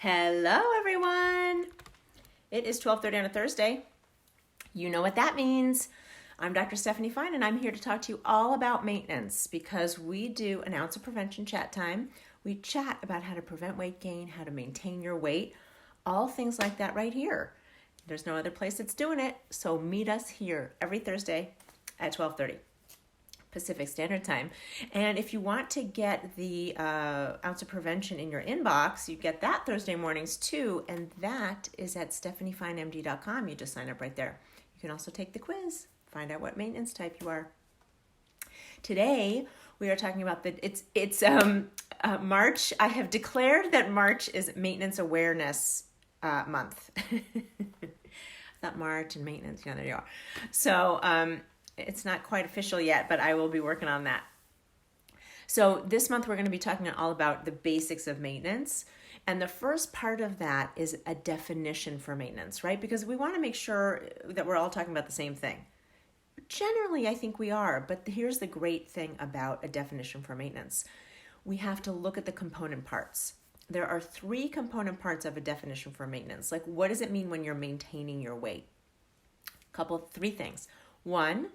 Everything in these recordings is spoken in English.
Hello, everyone. It is 12:30 on a Thursday. You know what that means. I'm Dr. Stephanie Fine, and I'm here to talk to you all about maintenance because we do an ounce of prevention chat time. We chat about how to prevent weight gain, how to maintain your weight, all things like that right here. There's no other place that's doing it, so meet us here every Thursday at 12:30. Pacific Standard Time. And if you want to get the ounce of prevention in your inbox, you get that Thursday mornings too, and that is at stephaniefinemd.com. You just sign up right there. You can also take the quiz, find out what maintenance type you are. Today we are talking about it's March. I have declared that March is Maintenance Awareness Month. Not March and maintenance. Yeah, there you are. So it's not quite official yet, but I will be working on that. So this month we're going to be talking all about the basics of maintenance. And the first part of that is a definition for maintenance, right? Because we want to make sure that we're all talking about the same thing. Generally, I think we are, but here's the great thing about a definition for maintenance. We have to look at the component parts. There are 3 component parts of a definition for maintenance. Like, what does it mean when you're maintaining your weight? 3 things. 1,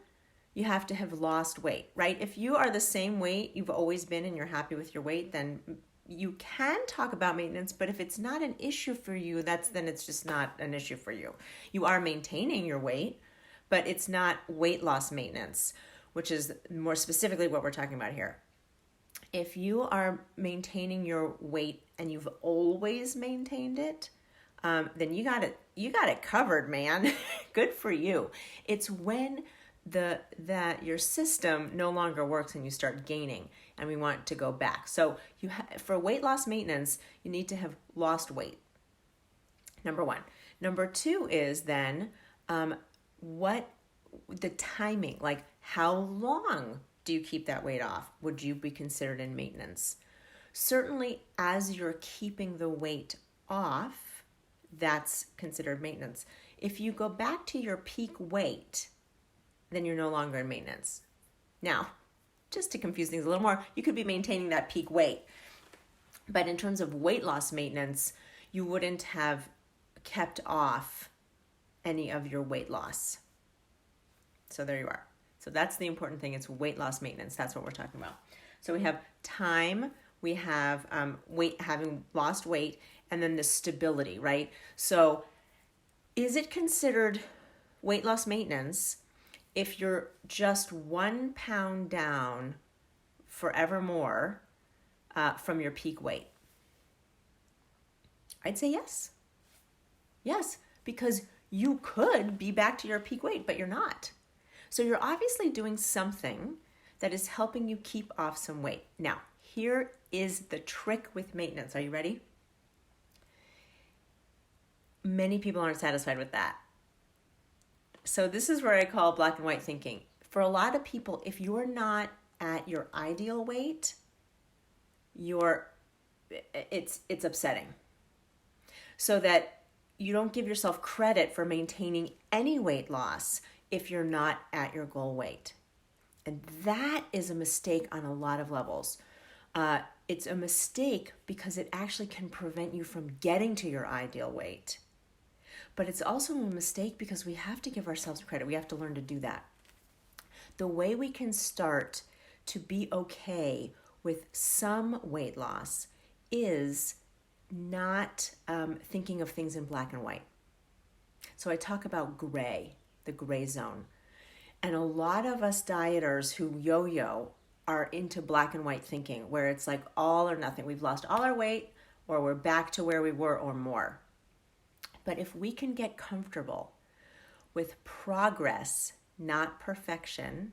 you have to have lost weight, right? If you are the same weight you've always been and you're happy with your weight, then you can talk about maintenance, but if it's not an issue for you, then it's just not an issue for you. You are maintaining your weight, but it's not weight loss maintenance, which is more specifically what we're talking about here. If you are maintaining your weight and you've always maintained it, then you got it covered, man. Good for you. It's when that your system no longer works and you start gaining, and we want to go back. So for weight loss maintenance, you need to have lost weight. Number 1. Number 2 is then what the timing, like how long do you keep that weight off? Would you be considered in maintenance? Certainly, as you're keeping the weight off, that's considered maintenance. If you go back to your peak weight, then you're no longer in maintenance. Now, just to confuse things a little more, you could be maintaining that peak weight. But in terms of weight loss maintenance, you wouldn't have kept off any of your weight loss. So there you are. So that's the important thing. It's weight loss maintenance. That's what we're talking about. So we have time, we have weight, having lost weight, and then the stability, right? So is it considered weight loss maintenance if you're just 1 pound down forevermore from your peak weight? I'd say yes. Yes, because you could be back to your peak weight, but you're not. So you're obviously doing something that is helping you keep off some weight. Now, here is the trick with maintenance. Are you ready? Many people aren't satisfied with that. So this is where I call black and white thinking. For a lot of people, if you're not at your ideal weight, it's upsetting. So that you don't give yourself credit for maintaining any weight loss if you're not at your goal weight. And that is a mistake on a lot of levels. It's a mistake because it actually can prevent you from getting to your ideal weight. But it's also a mistake because we have to give ourselves credit. We have to learn to do that. The way we can start to be okay with some weight loss is not thinking of things in black and white. So I talk about gray, the gray zone. And a lot of us dieters who yo-yo are into black and white thinking, where it's like all or nothing. We've lost all our weight, or we're back to where we were or more. But if we can get comfortable with progress, not perfection,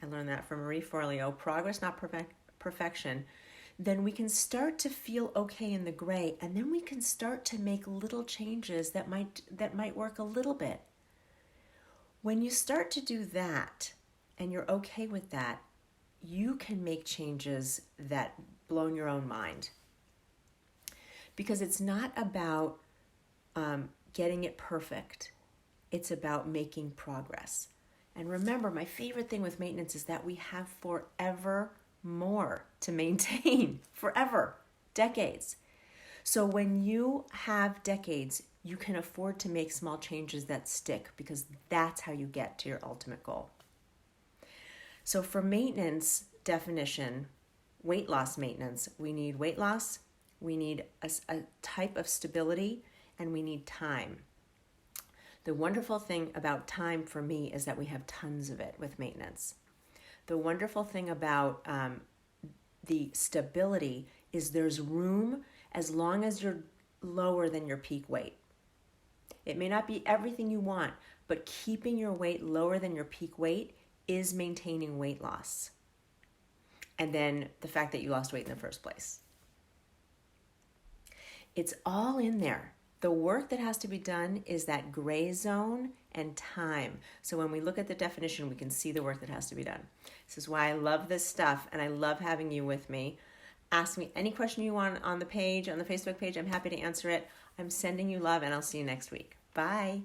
I learned that from Marie Forleo, progress, not perfection, then we can start to feel okay in the gray, and then we can start to make little changes that might work a little bit. When you start to do that, and you're okay with that, you can make changes that blow your own mind. Because it's not about getting it perfect. It's about making progress. And remember, my favorite thing with maintenance is that we have forever more to maintain. Forever. Decades. So when you have decades, you can afford to make small changes that stick because that's how you get to your ultimate goal. So for maintenance definition, weight loss maintenance, we need weight loss, we need a type of stability, and we need time. The wonderful thing about time for me is that we have tons of it with maintenance. The wonderful thing about the stability is there's room as long as you're lower than your peak weight. It may not be everything you want, but keeping your weight lower than your peak weight is maintaining weight loss. And then the fact that you lost weight in the first place. It's all in there. The work that has to be done is that gray zone and time. So when we look at the definition, we can see the work that has to be done. This is why I love this stuff and I love having you with me. Ask me any question you want on the page, on the Facebook page. I'm happy to answer it. I'm sending you love and I'll see you next week. Bye.